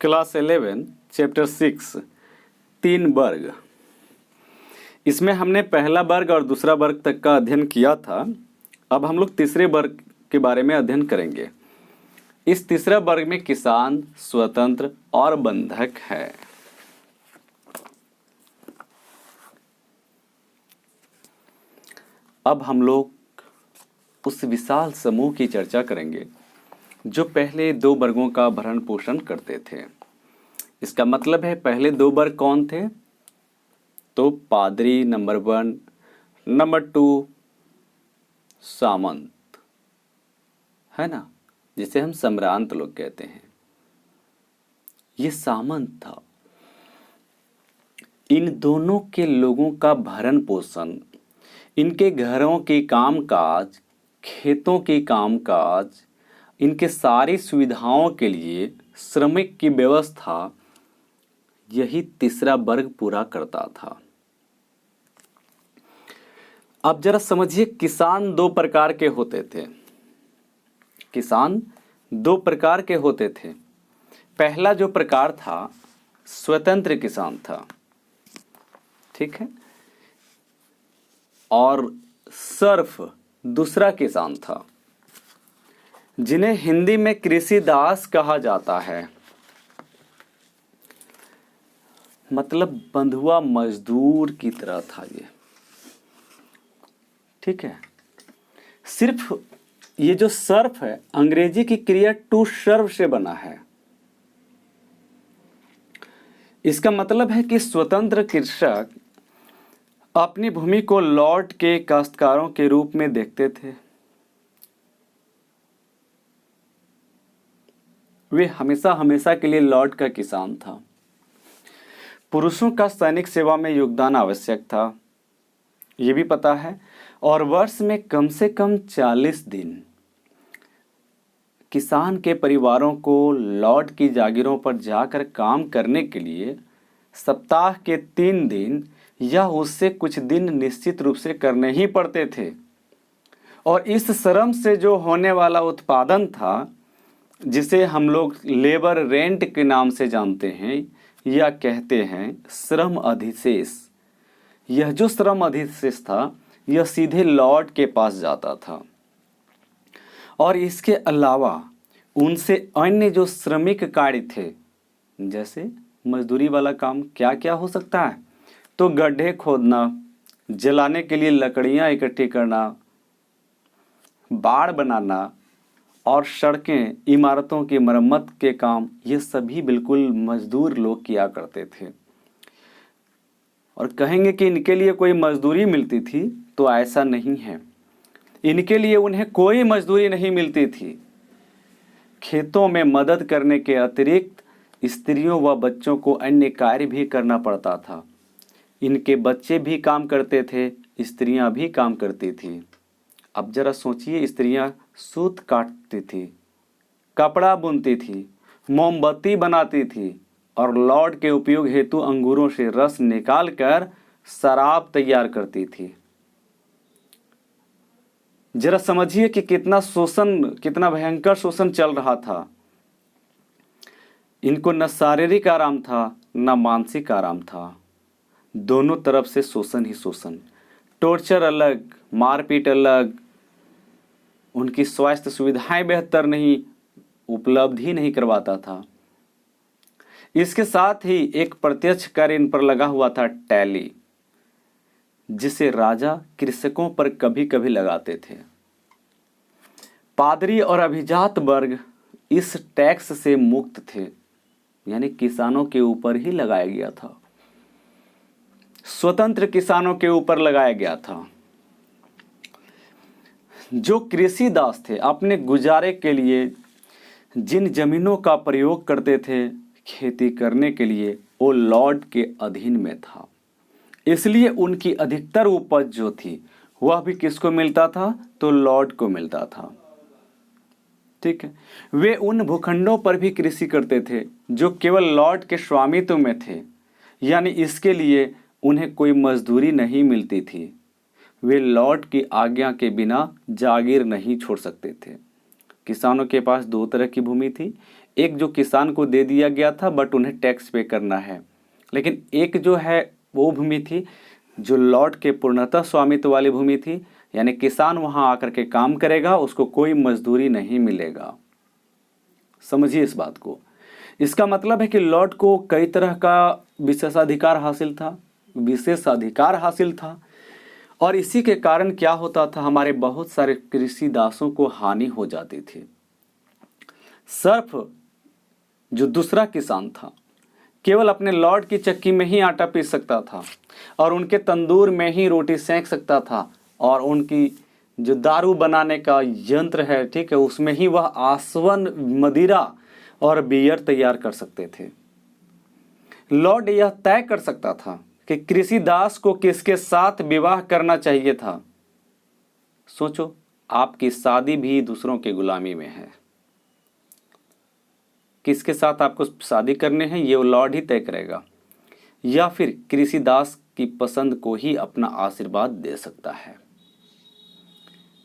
Class 11 chapter 6 तीन वर्ग। इसमें हमने पहला वर्ग और दूसरा वर्ग तक का अध्ययन किया था। अब हम लोग तीसरे वर्ग के बारे में अध्ययन करेंगे। इस तीसरा वर्ग में किसान, स्वतंत्र और बंधक है। अब हम लोग उस विशाल समूह की चर्चा करेंगे जो पहले दो वर्गों का भरण पोषण करते थे। इसका मतलब है पहले दो वर्ग कौन थे? तो पादरी नंबर 1, नंबर 2 सामंत, है ना, जिसे हम सम्रांत लोग कहते हैं। ये सामंत था। इन दोनों के लोगों का भरण पोषण, इनके घरों के कामकाज, खेतों के कामकाज, इनके सारी सुविधाओं के लिए श्रमिक की व्यवस्था यही तीसरा वर्ग पूरा करता था। अब जरा समझिए, किसान दो प्रकार के होते थे। किसान दो प्रकार के होते थे। पहला जो प्रकार था स्वतंत्र किसान था, ठीक है, और सर्फ दूसरा किसान था, जिन्हें हिंदी में कृषि दास कहा जाता है। मतलब बंधुआ मजदूर की तरह था ये, ठीक है। सिर्फ ये जो सर्फ है, अंग्रेजी की क्रिया टू सर्व से बना है। इसका मतलब है कि स्वतंत्र कृषक अपनी भूमि को लॉट के काश्तकारों के रूप में देखते थे। वे हमेशा हमेशा के लिए लॉट का किसान था। पुरुषों का सैनिक सेवा में योगदान आवश्यक था, ये भी पता है, और वर्ष में कम से कम 40 दिन किसान के परिवारों को लॉट की जागीरों पर जाकर काम करने के लिए सप्ताह के 3 दिन या उससे कुछ दिन निश्चित रूप से करने ही पड़ते थे। और इस श्रम से जो होने वाला उत्पादन था, जिसे हम लोग लेबर रेंट के नाम से जानते हैं या कहते हैं श्रम अधिशेष, यह जो श्रम अधिशेष था यह सीधे लॉट के पास जाता था। और इसके अलावा उनसे अन्य जो श्रमिक कार्य थे, जैसे मजदूरी वाला काम क्या क्या हो सकता है, तो गड्ढे खोदना, जलाने के लिए लकड़ियां इकट्ठी करना, बाड़ बनाना और सड़कें, इमारतों की मरम्मत के काम, ये सभी बिल्कुल मजदूर लोग किया करते थे। और कहेंगे कि इनके लिए कोई मजदूरी मिलती थी, तो ऐसा नहीं है। इनके लिए उन्हें कोई मजदूरी नहीं मिलती थी। खेतों में मदद करने के अतिरिक्त स्त्रियों व बच्चों को अन्य कार्य भी करना पड़ता था। इनके बच्चे भी काम करते थे, स्त्रियां भी काम करती थी। अब जरा सोचिए, स्त्रियां सूत काटती थी, कपड़ा बुनती थी, मोमबत्ती बनाती थी और लॉट के उपयोग हेतु अंगूरों से रस निकालकर शराब तैयार करती थी। जरा समझिए कि कितना शोषण, कितना भयंकर शोषण चल रहा था। इनको न शारीरिक आराम था न मानसिक आराम था, दोनों तरफ से शोषण ही शोषण। टॉर्चर अलग, मारपीट अलग, उनकी स्वास्थ्य सुविधाएं बेहतर नहीं, उपलब्ध ही नहीं करवाता था। इसके साथ ही एक प्रत्यक्ष कर इन पर लगा हुआ था, टैली, जिसे राजा कृषकों पर कभी कभी लगाते थे। पादरी और अभिजात वर्ग इस टैक्स से मुक्त थे, यानी किसानों के ऊपर ही लगाया गया था, स्वतंत्र किसानों के ऊपर लगाया गया था। जो कृषि दास थे, अपने गुजारे के लिए जिन जमीनों का प्रयोग करते थे खेती करने के लिए, वो लॉर्ड के अधीन में था। इसलिए उनकी अधिकतर उपज जो थी वह भी किसको मिलता था? तो लॉर्ड को मिलता था, ठीक है। वे उन भूखंडों पर भी कृषि करते थे जो केवल लॉर्ड के स्वामित्व में थे, यानी इसके लिए उन्हें कोई मजदूरी नहीं मिलती थी। वे लॉर्ड की आज्ञा के बिना जागीर नहीं छोड़ सकते थे। किसानों के पास दो तरह की भूमि थी। एक जो किसान को दे दिया गया था बट उन्हें टैक्स पे करना है, लेकिन एक जो है वो भूमि थी जो लॉर्ड के पूर्णतः स्वामित्व वाली भूमि थी, यानी किसान वहां आकर के काम करेगा, उसको कोई मजदूरी नहीं मिलेगा। समझिए इस बात को। इसका मतलब है कि लॉर्ड को कई तरह का विशेषाधिकार हासिल था और इसी के कारण क्या होता था, हमारे बहुत सारे कृषि दासों को हानि हो जाती थी। सिर्फ जो दूसरा किसान था केवल अपने लॉर्ड की चक्की में ही आटा पीस सकता था और उनके तंदूर में ही रोटी सेंक सकता था और उनकी जो दारू बनाने का यंत्र है, ठीक है, उसमें ही वह आसवन, मदिरा और बियर तैयार कर सकते थे। लॉर्ड यह तय कर सकता था कि कृषि दास को किसके साथ विवाह करना चाहिए था। सोचो, आपकी शादी भी दूसरों की गुलामी में है। किसके साथ आपको शादी करने हैं ये लॉर्ड ही तय करेगा, या फिर कृषि दास की पसंद को ही अपना आशीर्वाद दे सकता है।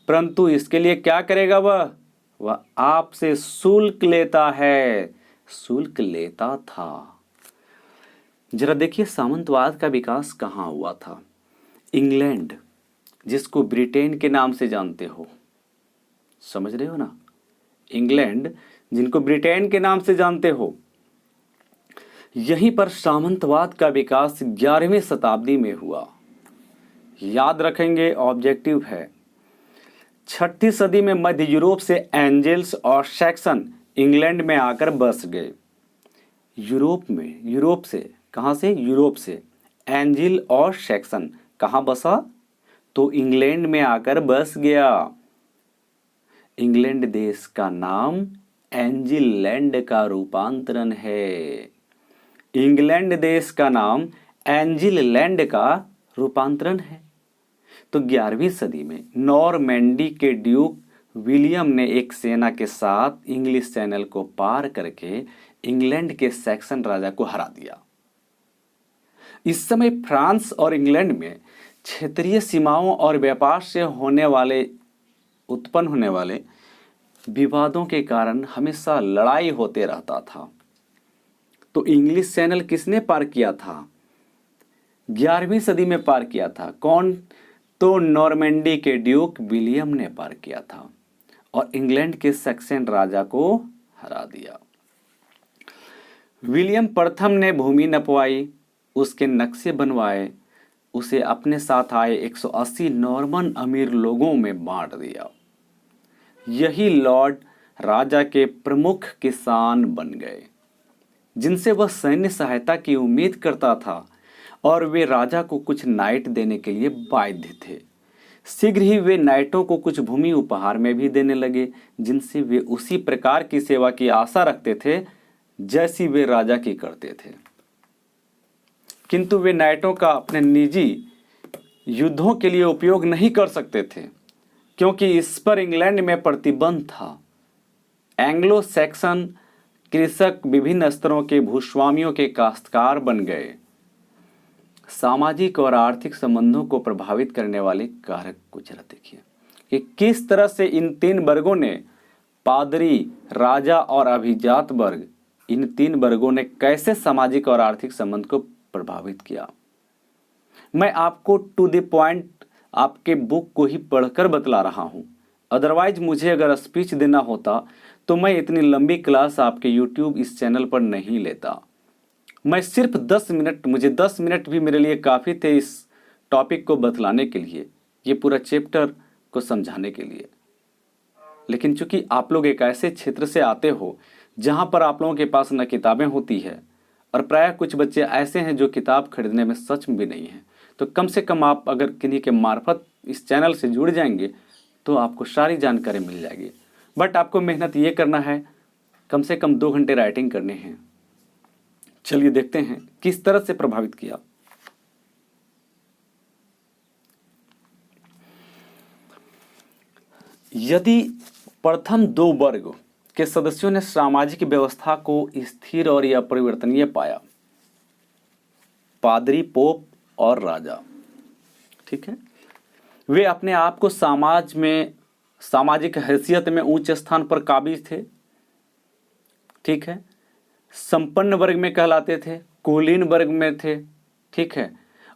परंतु इसके लिए क्या करेगा वह आपसे शुल्क लेता है, शुल्क लेता था। जरा देखिए सामंतवाद का विकास कहाँ हुआ था। इंग्लैंड, जिसको ब्रिटेन के नाम से जानते हो, समझ रहे हो ना, इंग्लैंड जिनको ब्रिटेन के नाम से जानते हो, यहीं पर सामंतवाद का विकास 11वीं शताब्दी में हुआ। याद रखेंगे, ऑब्जेक्टिव है। 6ठी सदी में मध्य यूरोप से एंजल्स और सैक्सन इंग्लैंड में आकर बस गए। यूरोप से, कहाँ से? यूरोप से। एंजिल और सैक्सन कहाँ बसा? तो इंग्लैंड में आकर बस गया। इंग्लैंड देश का नाम एंजिललैंड का रूपांतरण है। इंग्लैंड देश का नाम एंजिललैंड का रूपांतरण है। तो 11वीं सदी में नॉरमैंडी के ड्यूक विलियम ने एक सेना के साथ इंग्लिश चैनल को पार करके इंग्लैंड के सैक्सन राजा को हरा दिया। इस समय फ्रांस और इंग्लैंड में क्षेत्रीय सीमाओं और व्यापार से उत्पन्न होने वाले विवादों के कारण हमेशा लड़ाई होते रहता था। तो इंग्लिश चैनल किसने पार किया था? 11वीं सदी में पार किया था। कौन? तो नॉर्मैंडी के ड्यूक विलियम ने पार किया था और इंग्लैंड के सैक्सन राजा को हरा दिया। विलियम प्रथम ने भूमि नपवाई, उसके नक्शे बनवाए, उसे अपने साथ आए 180 नॉर्मन अमीर लोगों में बांट दिया। यही लॉर्ड राजा के प्रमुख किसान बन गए, जिनसे वह सैन्य सहायता की उम्मीद करता था और वे राजा को कुछ नाइट देने के लिए बाध्य थे। शीघ्र ही वे नाइटों को कुछ भूमि उपहार में भी देने लगे, जिनसे वे उसी प्रकार की सेवा की आशा रखते थे जैसी वे राजा की करते थे। किंतु वे नाइटों का अपने निजी युद्धों के लिए उपयोग नहीं कर सकते थे, क्योंकि इस पर इंग्लैंड में प्रतिबंध था। एंग्लो सैक्सन कृषक विभिन्न स्तरों के भूस्वामियों के काश्तकार बन गए। सामाजिक और आर्थिक संबंधों को प्रभावित करने वाले कारक को जरा देखिए कि किस तरह से इन तीन वर्गों ने, पादरी, राजा और अभिजात वर्ग, इन तीन वर्गों ने कैसे सामाजिक और आर्थिक संबंध को प्रभावित किया। मैं आपको टू द पॉइंट आपके बुक को ही पढ़कर बतला रहा हूं। अदरवाइज मुझे अगर स्पीच देना होता तो मैं इतनी लंबी क्लास आपके यूट्यूब इस चैनल पर नहीं लेता। मैं सिर्फ 10 मिनट, मुझे 10 मिनट भी मेरे लिए काफ़ी थे इस टॉपिक को बतलाने के लिए, ये पूरा चैप्टर को समझाने के लिए। लेकिन चूंकि आप लोग एक ऐसे क्षेत्र से आते हो जहां पर आप लोगों के पास न किताबें होती है और प्रायः कुछ बच्चे ऐसे हैं जो किताब खरीदने में सक्षम भी नहीं है, तो कम से कम आप अगर किन्हीं के मार्फत इस चैनल से जुड़ जाएंगे तो आपको सारी जानकारी मिल जाएगी। बट आपको मेहनत ये करना है, कम से कम 2 घंटे राइटिंग करने हैं। चलिए देखते हैं किस तरह से प्रभावित किया। यदि प्रथम 2 वर्ग के सदस्यों ने सामाजिक व्यवस्था को स्थिर और या परिवर्तनीय पाया, पादरी, पोप और राजा, ठीक है, वे अपने आप को समाज में सामाजिक हैसियत में उच्च स्थान पर काबिज थे, ठीक है, संपन्न वर्ग में कहलाते थे, कुलीन वर्ग में थे, ठीक है।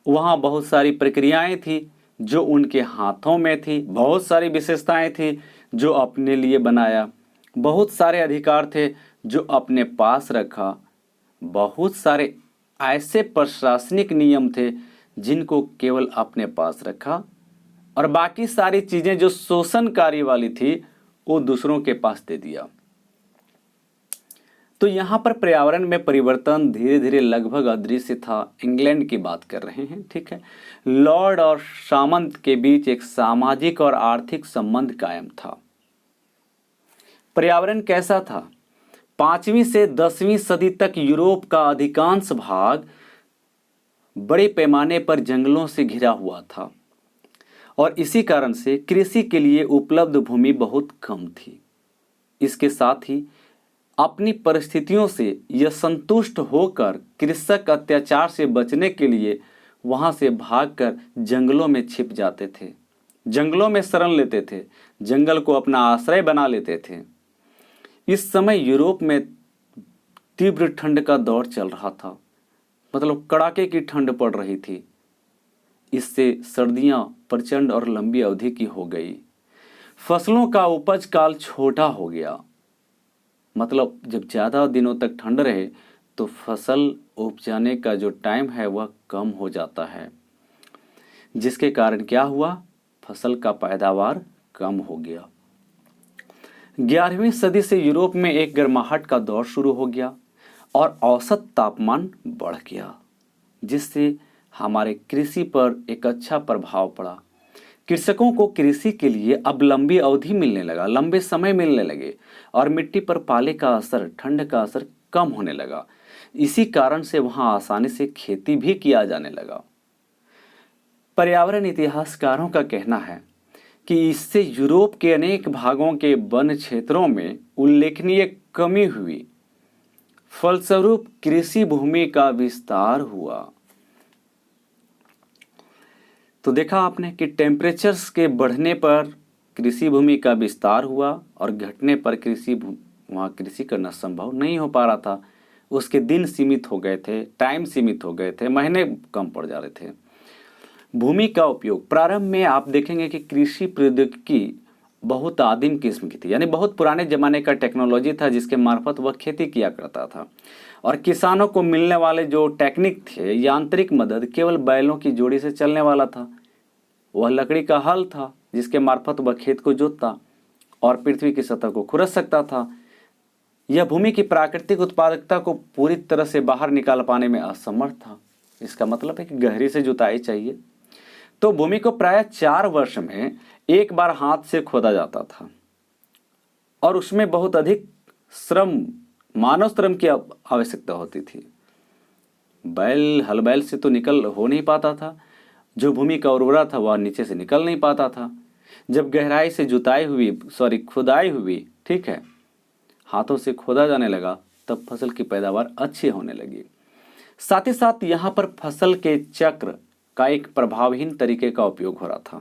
वहाँ बहुत सारी प्रक्रियाएं थी जो उनके हाथों में थी, बहुत सारी विशेषताएं थी जो अपने लिए बनाया, बहुत सारे अधिकार थे जो अपने पास रखा, बहुत सारे ऐसे प्रशासनिक नियम थे जिनको केवल अपने पास रखा, और बाकी सारी चीजें जो शोषणकारी वाली थी वो दूसरों के पास दे दिया। तो यहाँ पर पर्यावरण में परिवर्तन धीरे धीरे लगभग अदृश्य था। इंग्लैंड की बात कर रहे हैं, ठीक है। लॉर्ड और सामंत के बीच एक सामाजिक और आर्थिक संबंध कायम था। पर्यावरण कैसा था? 5वीं से 10वीं सदी तक यूरोप का अधिकांश भाग बड़े पैमाने पर जंगलों से घिरा हुआ था और इसी कारण से कृषि के लिए उपलब्ध भूमि बहुत कम थी। इसके साथ ही अपनी परिस्थितियों से यह संतुष्ट होकर कृषक अत्याचार से बचने के लिए वहां से भागकर जंगलों में छिप जाते थे, जंगलों में शरण लेते थे, जंगल को अपना आश्रय बना लेते थे। इस समय यूरोप में तीव्र ठंड का दौर चल रहा था, मतलब कड़ाके की ठंड पड़ रही थी। इससे सर्दियां प्रचंड और लंबी अवधि की हो गई। फसलों का उपज काल छोटा हो गया, मतलब जब ज़्यादा दिनों तक ठंड रहे तो फसल उपजाने का जो टाइम है वह कम हो जाता है, जिसके कारण क्या हुआ, फसल का पैदावार कम हो गया। 11वीं सदी से यूरोप में एक गर्माहट का दौर शुरू हो गया और औसत तापमान बढ़ गया, जिससे हमारे कृषि पर एक अच्छा प्रभाव पड़ा। कृषकों को कृषि के लिए अब लंबी अवधि मिलने लगा, लंबे समय मिलने लगे और मिट्टी पर पाले का असर, ठंड का असर कम होने लगा। इसी कारण से वहां आसानी से खेती भी किया जाने लगा। पर्यावरण इतिहासकारों का कहना है कि इससे यूरोप के अनेक भागों के वन क्षेत्रों में उल्लेखनीय कमी हुई। फलस्वरूप कृषि भूमि का विस्तार हुआ। तो देखा आपने कि टेम्परेचर्स के बढ़ने पर कृषि भूमि का विस्तार हुआ और घटने पर वहाँ कृषि करना संभव नहीं हो पा रहा था। उसके दिन सीमित हो गए थे, टाइम सीमित हो गए थे, महीने कम पड़ जा रहे थे। भूमि का उपयोग प्रारंभ में आप देखेंगे कि कृषि प्रौद्योगिकी बहुत आदिम किस्म की थी, यानी बहुत पुराने जमाने का टेक्नोलॉजी था जिसके मार्फत वह खेती किया करता था। और किसानों को मिलने वाले जो टेक्निक थे, यांत्रिक मदद केवल बैलों की जोड़ी से चलने वाला था। वह लकड़ी का हल था जिसके मार्फत वह खेत को जोतता और पृथ्वी की सतह को खुरच सकता था। यह भूमि की प्राकृतिक उत्पादकता को पूरी तरह से बाहर निकाल पाने में असमर्थ था। इसका मतलब है कि गहरी से जुताई चाहिए। तो भूमि को प्रायः 4 वर्ष में एक बार हाथ से खोदा जाता था और उसमें बहुत अधिक श्रम, मानव श्रम की आवश्यकता होती थी। हल बैल से तो निकल हो नहीं पाता था। जो भूमि का उर्वरा था वह नीचे से निकल नहीं पाता था। जब गहराई से खुदाई हुई, ठीक है, हाथों से खोदा जाने लगा, तब फसल की पैदावार अच्छी होने लगी। साथ ही साथ यहाँ पर फसल के चक्र का एक प्रभावहीन तरीके का उपयोग हो रहा था।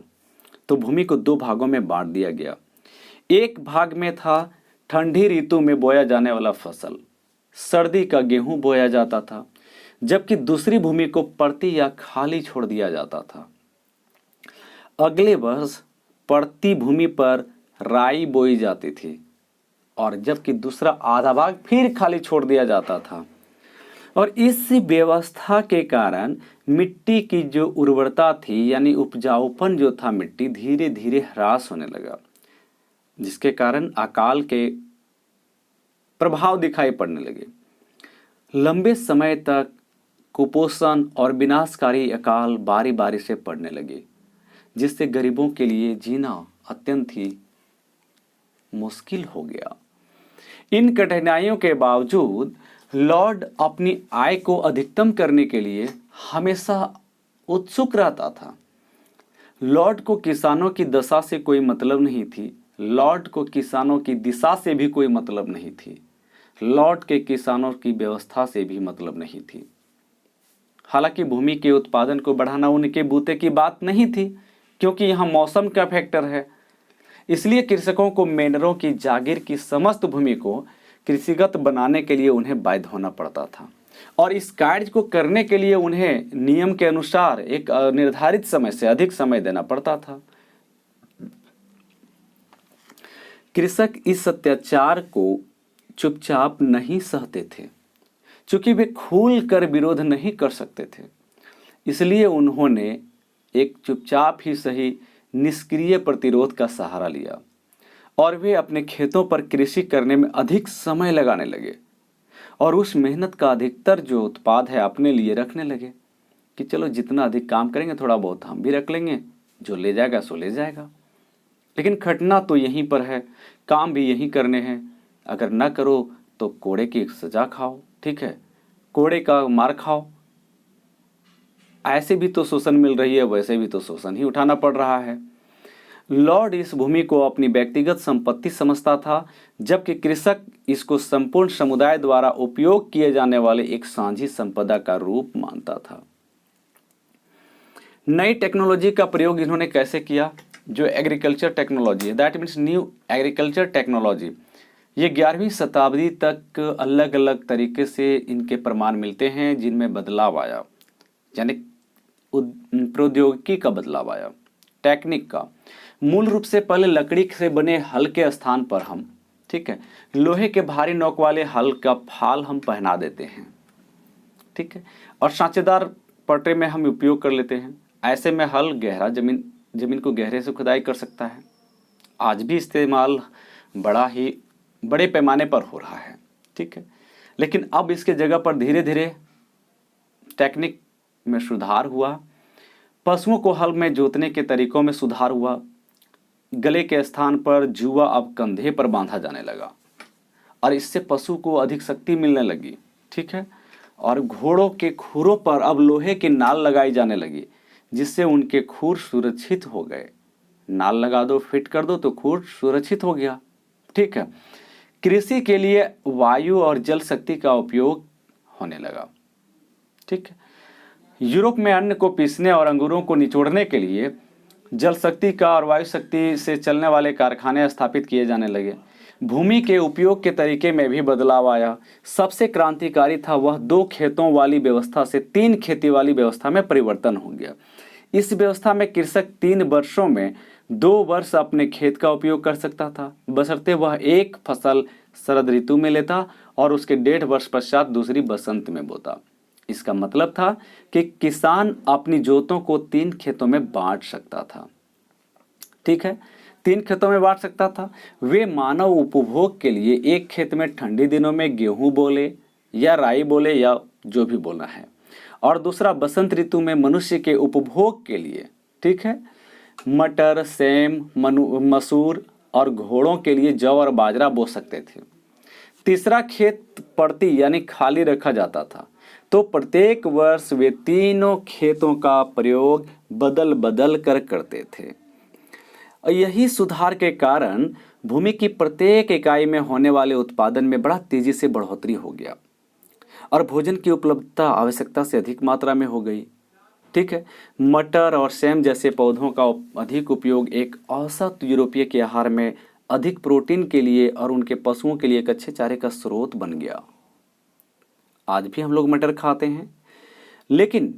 तो भूमि को 2 भागों में बांट दिया गया। एक भाग में था ठंडी ऋतु में बोया जाने वाला फसल, सर्दी का गेहूं बोया जाता था, जबकि दूसरी भूमि को पड़ती या खाली छोड़ दिया जाता था। अगले वर्ष पड़ती भूमि पर राई बोई जाती थी और जबकि दूसरा आधा भाग फिर खाली छोड़ दिया जाता था। और इस व्यवस्था के कारण मिट्टी की जो उर्वरता थी, यानी उपजाऊपन जो था, मिट्टी धीरे धीरे ह्रास होने लगा, जिसके कारण अकाल के प्रभाव दिखाई पड़ने लगे। लंबे समय तक कुपोषण और विनाशकारी अकाल बारी बारी से पड़ने लगे, जिससे गरीबों के लिए जीना अत्यंत ही मुश्किल हो गया। इन कठिनाइयों के बावजूद लॉर्ड अपनी आय को अधिकतम करने के लिए हमेशा उत्सुक रहता था। लॉर्ड को किसानों की दशा से कोई मतलब नहीं थी, लॉर्ड को किसानों की दिशा से भी कोई मतलब नहीं थी, लॉर्ड के किसानों की व्यवस्था से भी मतलब नहीं थी। हालांकि भूमि के उत्पादन को बढ़ाना उनके बूते की बात नहीं थी, क्योंकि यहाँ मौसम का फैक्टर है। इसलिए कृषकों को मेंढरों की जागीर की समस्त भूमि को कृषिगत बनाने के लिए उन्हें बाध्य होना पड़ता था, और इस कार्य को करने के लिए उन्हें नियम के अनुसार एक निर्धारित समय से अधिक समय देना पड़ता था। कृषक इस अत्याचार को चुपचाप नहीं सहते थे, क्योंकि वे खुल कर विरोध नहीं कर सकते थे। इसलिए उन्होंने एक चुपचाप ही सही निष्क्रिय प्रतिरोध का सहारा लिया, और वे अपने खेतों पर कृषि करने में अधिक समय लगाने लगे, और उस मेहनत का अधिकतर जो उत्पाद है अपने लिए रखने लगे कि चलो जितना अधिक काम करेंगे थोड़ा बहुत हम भी रख लेंगे, जो ले जाएगा सो ले जाएगा। लेकिन खटना तो यहीं पर है, काम भी यहीं करने हैं। अगर ना करो तो कोड़े की सजा खाओ, ठीक है, कोड़े का मार खाओ। ऐसे भी तो शोषण मिल रही है, वैसे भी तो शोषण ही उठाना पड़ रहा है। लॉर्ड इस भूमि को अपनी व्यक्तिगत संपत्ति समझता था, जबकि कृषक इसको संपूर्ण समुदाय द्वारा उपयोग किए जाने वाले एक साझी संपदा का रूप मानता था। नई टेक्नोलॉजी का प्रयोग इन्होंने कैसे किया? जो एग्रीकल्चर टेक्नोलॉजी है, that means new agriculture technology, ये 11वीं शताब्दी तक अलग अलग तरीके से इनके प्रमाण मिलते हैं जिनमें बदलाव आया, यानी प्रौद्योगिकी का बदलाव आया, टेक्निक का। मूल रूप से पहले लकड़ी से बने हल के स्थान पर हम, ठीक है, लोहे के भारी नोक वाले हल का फाल हम पहना देते हैं, ठीक है, और सांचेदार पटरे में हम उपयोग कर लेते हैं। ऐसे में हल गहरा जमीन को गहरे से खुदाई कर सकता है। आज भी इस्तेमाल बड़े पैमाने पर हो रहा है, ठीक है। लेकिन अब इसके जगह पर धीरे धीरे टेक्निक में सुधार हुआ, पशुओं को हल में जोतने के तरीकों में सुधार हुआ। गले के स्थान पर जुआ अब कंधे पर बांधा जाने लगा, और इससे पशु को अधिक शक्ति मिलने लगी, ठीक है। और घोड़ों के खुरों पर अब लोहे की नाल लगाई जाने लगी, जिससे उनके खुर सुरक्षित हो गए। नाल लगा दो, फिट कर दो तो खुर सुरक्षित हो गया, ठीक है। कृषि के लिए वायु और जल शक्ति का उपयोग होने लगा, ठीक है। यूरोप में अन्न को पीसने और अंगूरों को निचोड़ने के लिए जल शक्ति का और वायु शक्ति से चलने वाले कारखाने स्थापित किए जाने लगे। भूमि के उपयोग के तरीके में भी बदलाव आया। सबसे क्रांतिकारी था वह 2 खेतों वाली व्यवस्था से 3 खेती वाली व्यवस्था में परिवर्तन हो गया। इस व्यवस्था में कृषक 3 वर्षों में 2 वर्ष अपने खेत का उपयोग कर सकता था, बशर्ते वह एक फसल शरद ऋतु में लेता और उसके 1.5 वर्ष पश्चात दूसरी बसंत में बोता। इसका मतलब था कि किसान अपनी जोतों को 3 खेतों में बांट सकता था, ठीक है, 3 खेतों में बांट सकता था। वे मानव उपभोग के लिए एक खेत में ठंडी दिनों में गेहूं बोले या राई बोले या जो भी बोलना है, और दूसरा बसंत ऋतु में मनुष्य के उपभोग के लिए, ठीक है, मटर, सेम, मसूर और घोड़ों के लिए जौ और बाजरा बो सकते थे। तीसरा खेत पड़ती यानी खाली रखा जाता था, तो प्रत्येक वर्ष वे तीनों खेतों का प्रयोग बदल बदल कर करते थे। यही सुधार के कारण भूमि की प्रत्येक इकाई में होने वाले उत्पादन में बड़ा तेजी से बढ़ोतरी हो गया, और भोजन की उपलब्धता आवश्यकता से अधिक मात्रा में हो गई, ठीक है। मटर और सेम जैसे पौधों का अधिक उपयोग एक औसत यूरोपीय के आहार में अधिक प्रोटीन के लिए और उनके पशुओं के लिए एक अच्छे चारे का स्रोत बन गया। आज भी हम लोग मटर खाते हैं, लेकिन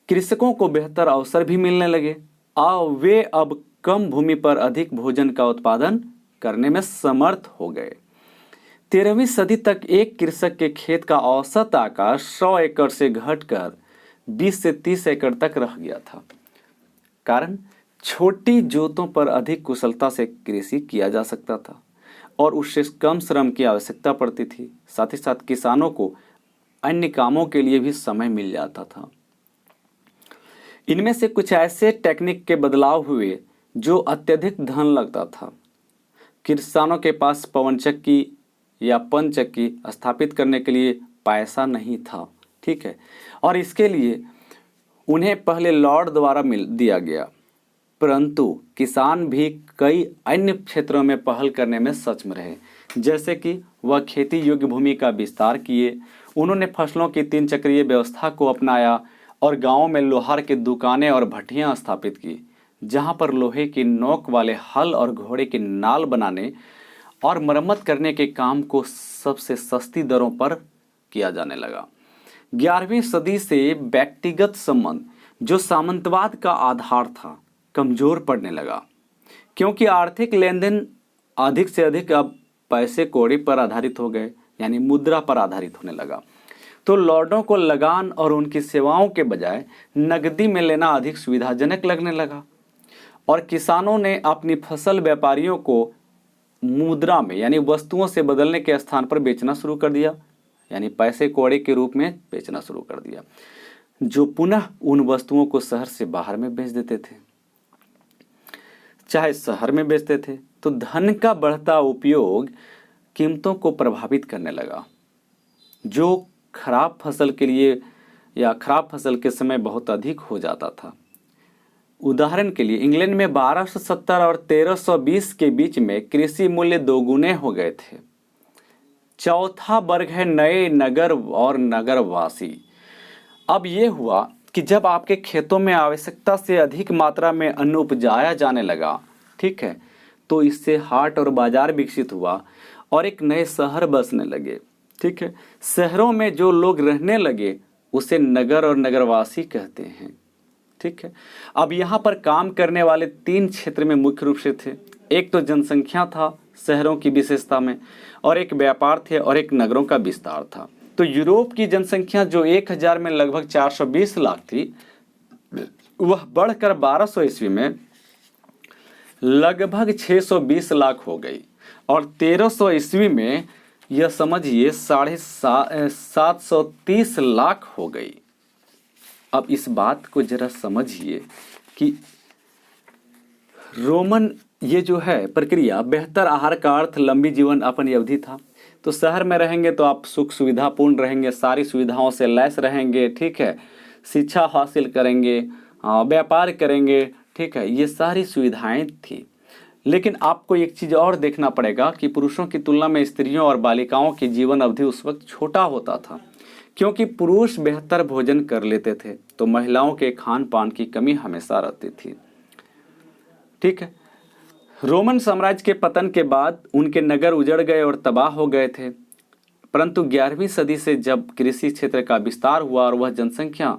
कृषकों को बेहतर अवसर भी मिलने लगे और वे अब कम भूमि पर अधिक भोजन का उत्पादन करने में समर्थ हो गए। 13वीं सदी तक एक कृषक के खेत का औसत आकार 100 एकड़ से घटकर 20 से 30 एकड़ तक रह गया था। कारण छोटी जोतों पर अधिक कुशलता से कृषि किया जा सकता था और उससे कम श्रम की आवश्यकता पड़ती थी। साथ ही साथ किसानों को अन्य कामों के लिए भी समय मिल जाता था। इनमें से कुछ ऐसे टेक्निक के बदलाव हुए जो अत्यधिक धन लगता था। किसानों के पास पवन चक्की या पन चक्की स्थापित करने के लिए पैसा नहीं था, ठीक है, और इसके लिए उन्हें पहले लॉर्ड द्वारा दिया गया। परंतु किसान भी कई अन्य क्षेत्रों में पहल करने में सक्षम रहे, जैसे कि वह खेती योग्य भूमि का विस्तार किए। उन्होंने फसलों की 3 चक्रीय व्यवस्था को अपनाया और गांवों में लोहार की दुकानें और भट्टियां स्थापित की, जहां पर लोहे की नोक वाले हल और घोड़े की नाल बनाने और मरम्मत करने के काम को सबसे सस्ती दरों पर किया जाने लगा। 11वीं सदी से व्यक्तिगत संबंध, जो सामंतवाद का आधार था, कमजोर पड़ने लगा, क्योंकि आर्थिक लेन देन अधिक से अधिक अब पैसे कौड़ी पर आधारित हो गए, यानी मुद्रा पर आधारित होने लगा। तो लॉर्डों को लगान और उनकी सेवाओं के बजाय नकदी में लेना अधिक सुविधाजनक लगने लगा, और किसानों ने अपनी फसल व्यापारियों को मुद्रा में यानी वस्तुओं से बदलने के स्थान पर बेचना शुरू कर दिया, यानी पैसे कौड़ी के रूप में बेचना शुरू कर दिया, जो पुनः उन वस्तुओं को शहर से बाहर में बेच देते थे। चाहे शहर में बेचते थे तो धन का बढ़ता उपयोग कीमतों को प्रभावित करने लगा, जो खराब फसल के लिए या खराब फसल के समय बहुत अधिक हो जाता था। उदाहरण के लिए इंग्लैंड में 1270 और 1320 के बीच में कृषि मूल्य दोगुने हो गए थे। चौथा वर्ग है नए नगर और नगरवासी। अब ये हुआ कि जब आपके खेतों में आवश्यकता से अधिक मात्रा में अन्न उपजाया जाने लगा, ठीक है, तो इससे हाट और बाजार विकसित हुआ और एक नए शहर बसने लगे, ठीक है। शहरों में जो लोग रहने लगे उसे नगर और नगरवासी कहते हैं, ठीक है। अब यहाँ पर काम करने वाले 3 क्षेत्र में मुख्य रूप से थे। एक तो जनसंख्या था शहरों की विशेषता में, और एक व्यापार थे, और एक नगरों का विस्तार था। तो यूरोप की जनसंख्या जो 1000 में लगभग 420 लाख थी, वह बढ़कर 1200 ईस्वी में लगभग 620 लाख हो गई, और 1300 ईस्वी में यह समझिए 730 लाख हो गई। अब इस बात को जरा समझिए कि रोमन ये जो है प्रक्रिया, बेहतर आहार का अर्थ लंबी जीवन अपन अवधि था। तो शहर में रहेंगे तो आप सुख सुविधापूर्ण रहेंगे, सारी सुविधाओं से लैस रहेंगे, ठीक है, शिक्षा हासिल करेंगे, व्यापार करेंगे, ठीक है, ये सारी सुविधाएं थी। लेकिन आपको एक चीज़ और देखना पड़ेगा कि पुरुषों की तुलना में स्त्रियों और बालिकाओं की जीवन अवधि उस वक्त छोटा होता था, क्योंकि पुरुष बेहतर भोजन कर लेते थे तो महिलाओं के खान पान की कमी हमेशा रहती थी, ठीक है। रोमन साम्राज्य के पतन के बाद उनके नगर उजड़ गए और तबाह हो गए थे, परंतु 11वीं सदी से जब कृषि क्षेत्र का विस्तार हुआ और वह जनसंख्या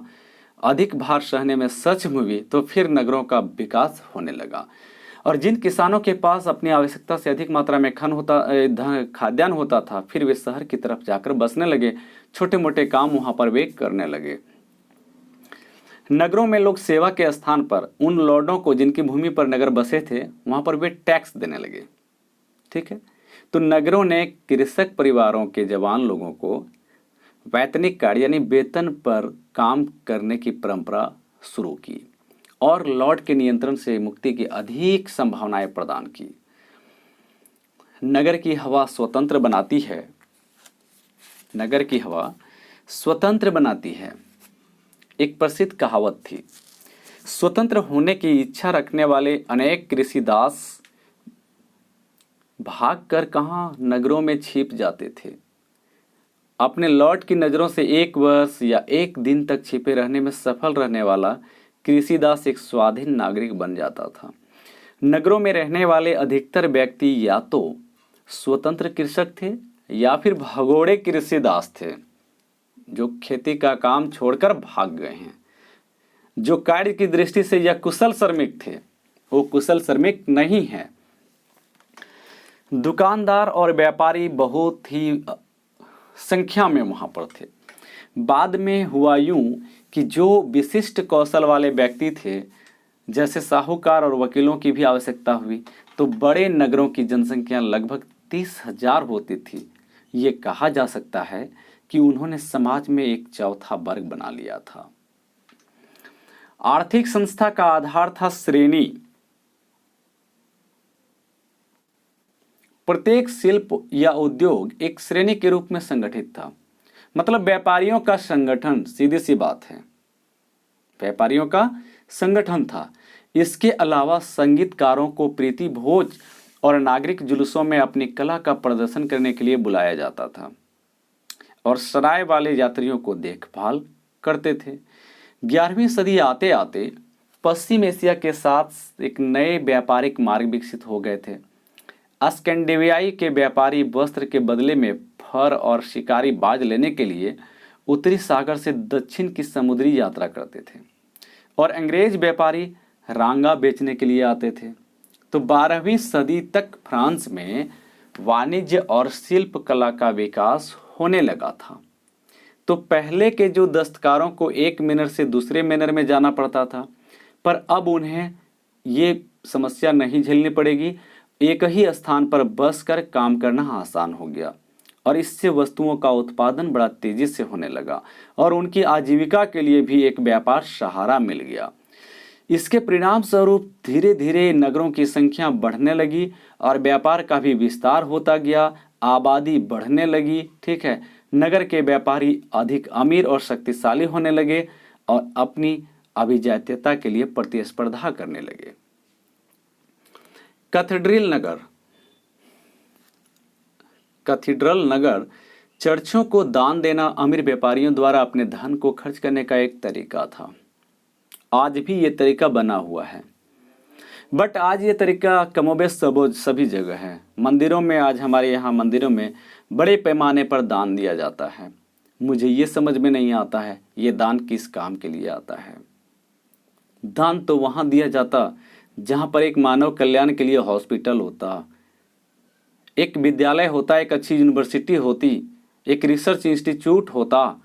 अधिक भार सहने में सक्षम हुई, तो फिर नगरों का विकास होने लगा, और जिन किसानों के पास अपनी आवश्यकता से अधिक मात्रा में खाद्यान्न होता था, फिर वे शहर की तरफ जाकर बसने लगे, छोटे मोटे काम वहां पर वे करने लगे। नगरों में लोग सेवा के स्थान पर उन लॉर्डों को जिनकी भूमि पर नगर बसे थे वहां पर वे टैक्स देने लगे, ठीक है। तो नगरों ने कृषक परिवारों के जवान लोगों को वैतनिक कार्य यानी वेतन पर काम करने की परंपरा शुरू की और लॉर्ड के नियंत्रण से मुक्ति की अधिक संभावनाएं प्रदान की। नगर की हवा स्वतंत्र बनाती है, नगर की हवा स्वतंत्र बनाती है। एक प्रसिद्ध कहावत थी, स्वतंत्र होने की इच्छा रखने वाले अनेक कृषिदास भागकर कहां नगरों में छिप जाते थे। अपने लॉर्ड की नजरों से 1 वर्ष या 1 दिन तक छिपे रहने में सफल रहने वाला कृषिदास एक स्वाधीन नागरिक बन जाता था। नगरों में रहने वाले अधिकतर व्यक्ति या तो स्वतंत्र कृषक थे या फिर भगोड़े कृषिदास थे, जो खेती का काम छोड़कर भाग गए हैं, जो कार्य की दृष्टि से यह कुशल श्रमिक थे, वो कुशल श्रमिक नहीं है। दुकानदार और व्यापारी बहुत ही संख्या में वहां पर थे। बाद में हुआ यूं कि जो विशिष्ट कौशल वाले व्यक्ति थे, जैसे साहूकार और वकीलों की भी आवश्यकता हुई, तो बड़े नगरों की जनसंख्या लगभग 30,000 होती थी। ये कहा जा सकता है कि उन्होंने समाज में एक चौथा वर्ग बना लिया था। आर्थिक संस्था का आधार था श्रेणी। प्रत्येक शिल्प या उद्योग एक श्रेणी के रूप में संगठित था, मतलब व्यापारियों का संगठन, सीधी सी बात है, व्यापारियों का संगठन था। इसके अलावा संगीतकारों को प्रीति भोज और नागरिक जुलूसों में अपनी कला का प्रदर्शन करने के लिए बुलाया जाता था, और सराय वाले यात्रियों को देखभाल करते थे। 11वीं सदी आते आते पश्चिम एशिया के साथ एक नए व्यापारिक मार्ग विकसित हो गए थे। स्कैंडिनेवियाई के व्यापारी वस्त्र के बदले में फर और शिकारी बाज लेने के लिए उत्तरी सागर से दक्षिण की समुद्री यात्रा करते थे और अंग्रेज व्यापारी रांगा बेचने के लिए आते थे। तो 12वीं सदी तक फ्रांस में वाणिज्य और शिल्प कला का विकास होने लगा था। तो पहले के जो दस्तकारों को एक मैनर से दूसरे मैनर में जाना पड़ता था, पर अब उन्हें ये समस्या नहीं झेलनी पड़ेगी। एक ही स्थान पर बस कर काम करना आसान हो गया और इससे वस्तुओं का उत्पादन बड़ा तेजी से होने लगा और उनकी आजीविका के लिए भी एक व्यापार सहारा मिल गया। इसके परिणाम स्वरूप धीरे धीरे नगरों की संख्या बढ़ने लगी और व्यापार का भी विस्तार होता गया, आबादी बढ़ने लगी। ठीक है, नगर के व्यापारी अधिक अमीर और शक्तिशाली होने लगे और अपनी अभिजात्यता के लिए प्रतिस्पर्धा करने लगे। कैथेड्रल नगर चर्चों को दान देना अमीर व्यापारियों द्वारा अपने धन को खर्च करने का एक तरीका था। आज भी ये तरीका बना हुआ है, बट आज ये तरीका कमोबेश सभी जगह है। मंदिरों में, आज हमारे यहाँ मंदिरों में बड़े पैमाने पर दान दिया जाता है। मुझे ये समझ में नहीं आता है ये दान किस काम के लिए आता है। दान तो वहाँ दिया जाता जहाँ पर एक मानव कल्याण के लिए हॉस्पिटल होता, एक विद्यालय होता, एक अच्छी यूनिवर्सिटी होती, एक रिसर्च इंस्टीट्यूट होता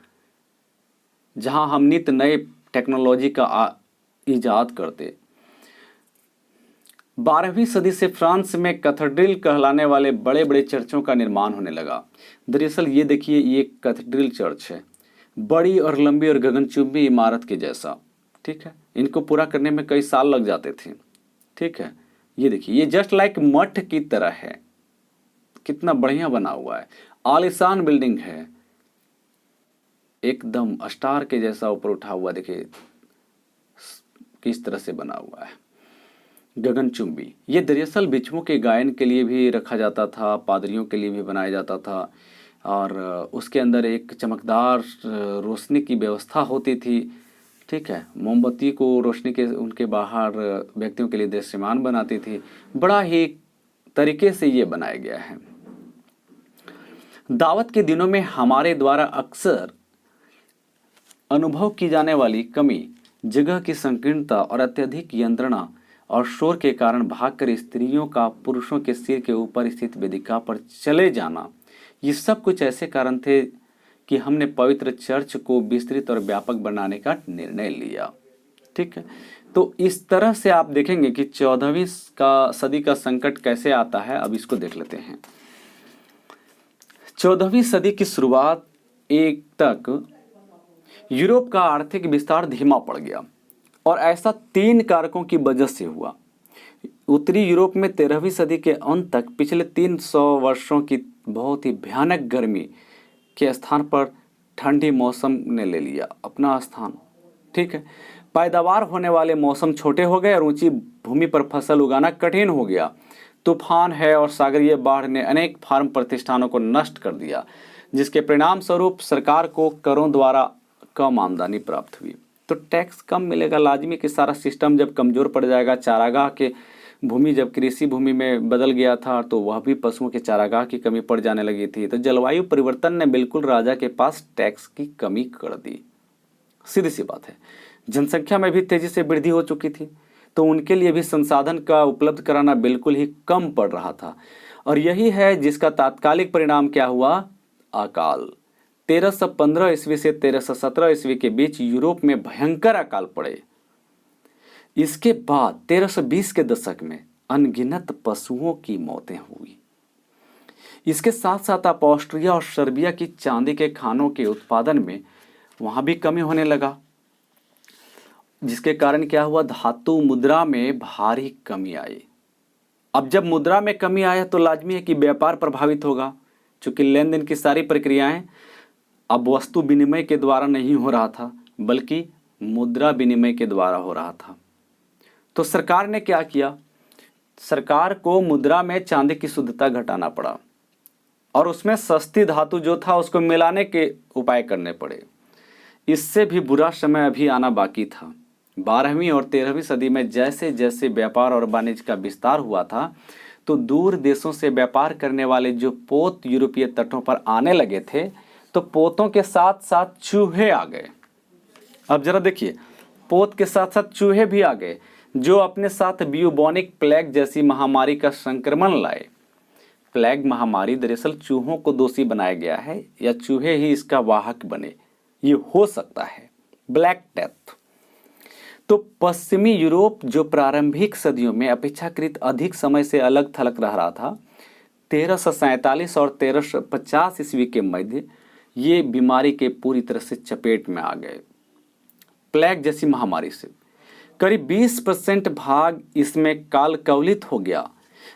जहाँ हम नित्य नए टेक्नोलॉजी का इजाद करते। 12वीं सदी से फ्रांस में कैथेड्रल कहलाने वाले बड़े बड़े चर्चों का निर्माण होने लगा। दरअसल ये देखिए, ये कैथेड्रल चर्च है, बड़ी और लंबी और गगनचुंबी इमारत के जैसा। ठीक है, इनको पूरा करने में कई साल लग जाते थे। ठीक है, ये देखिए, ये जस्ट लाइक मठ की तरह है, कितना बढ़िया बना हुआ है, आलीशान बिल्डिंग है, एकदम स्टार के जैसा ऊपर उठा हुआ। देखिए किस तरह से बना हुआ है, गगनचुंबी। ये दरअसल बिच्छुओं के गायन के लिए भी रखा जाता था, पादरियों के लिए भी बनाया जाता था और उसके अंदर एक चमकदार रोशनी की व्यवस्था होती थी। ठीक है, मोमबत्ती को रोशनी के उनके बाहर व्यक्तियों के लिए दृश्यमान बनाती थी। बड़ा ही तरीके से ये बनाया गया है। दावत के दिनों में हमारे द्वारा अक्सर अनुभव की जाने वाली कमी, जगह की संकीर्णता और अत्यधिक यंत्रणा और शोर के कारण भागकर स्त्रियों का पुरुषों के सिर के ऊपर स्थित वेदिका पर चले जाना, ये सब कुछ ऐसे कारण थे कि हमने पवित्र चर्च को विस्तृत और व्यापक बनाने का निर्णय लिया। ठीक है, तो इस तरह से आप देखेंगे कि 14वीं सदी का संकट कैसे आता है। अब इसको देख लेते हैं। 14वीं सदी की शुरुआत एक तक यूरोप का आर्थिक विस्तार धीमा पड़ गया और ऐसा 3 कारकों की वजह से हुआ। उत्तरी यूरोप में 13वीं सदी के अंत तक पिछले 300 वर्षों की बहुत ही भयानक गर्मी के स्थान पर ठंडी मौसम ने ले लिया अपना स्थान। ठीक है, पैदावार होने वाले मौसम छोटे हो गए और ऊंची भूमि पर फसल उगाना कठिन हो गया। तूफान है और सागरीय बाढ़ ने अनेक फार्म प्रतिष्ठानों को नष्ट कर दिया, जिसके परिणाम स्वरूप सरकार को करों द्वारा कम आमदनी प्राप्त हुई। तो टैक्स कम मिलेगा, लाजमी कि सारा सिस्टम जब कमज़ोर पड़ जाएगा। चारागाह के भूमि जब कृषि भूमि में बदल गया था तो वह भी पशुओं के चारागाह की कमी पड़ जाने लगी थी। तो जलवायु परिवर्तन ने बिल्कुल राजा के पास टैक्स की कमी कर दी। सीधी सी बात है, जनसंख्या में भी तेजी से वृद्धि हो चुकी थी, तो उनके लिए भी संसाधन का उपलब्ध कराना बिल्कुल ही कम पड़ रहा था। और यही है जिसका तात्कालिक परिणाम क्या हुआ, अकाल। 1315 ईस्वी से 1317 ईस्वी के बीच यूरोप में भयंकर अकाल पड़े। इसके बाद 1320 के दशक में अनगिनत पशुओं की मौतें हुई। इसके साथ साथ आप ऑस्ट्रिया और सर्बिया की चांदी के खानों के उत्पादन में वहां भी कमी होने लगा, जिसके कारण क्या हुआ, धातु मुद्रा में भारी कमी आई। अब जब मुद्रा में कमी आया तो लाजमी है कि व्यापार प्रभावित होगा, क्योंकि लेन देन की सारी प्रक्रियाएं अब वस्तु विनिमय के द्वारा नहीं हो रहा था, बल्कि मुद्रा विनिमय के द्वारा हो रहा था। तो सरकार ने क्या किया, सरकार को मुद्रा में चांदी की शुद्धता घटाना पड़ा और उसमें सस्ती धातु जो था उसको मिलाने के उपाय करने पड़े। इससे भी बुरा समय अभी आना बाकी था। 12वीं और 13वीं सदी में जैसे जैसे व्यापार और वाणिज्य का विस्तार हुआ था, तो दूर देशों से व्यापार करने वाले जो पोत यूरोपीय तटों पर आने लगे थे, तो पोतों के साथ साथ चूहे आ गए। अब जरा देखिए, पोत के साथ साथ चूहे भी आ गए, जो अपने साथ ब्यूबोनिक प्लेग जैसी महामारी का संक्रमण लाए। प्लेग महामारी दरअसल चूहों को दोषी बनाया गया है, या चूहे ही इसका वाहक बने, ये हो सकता है। Black death. तो पश्चिमी यूरोप जो प्रारंभिक सदियों में अपेक्षाकृत अधिक समय से अलग थलग रहा था, 1347 और 1350 ईस्वी के मध्य ये बीमारी के पूरी तरह से चपेट में आ गए। प्लेग जैसी महामारी से करीब 20% भाग इसमें कालकवलित हो गया,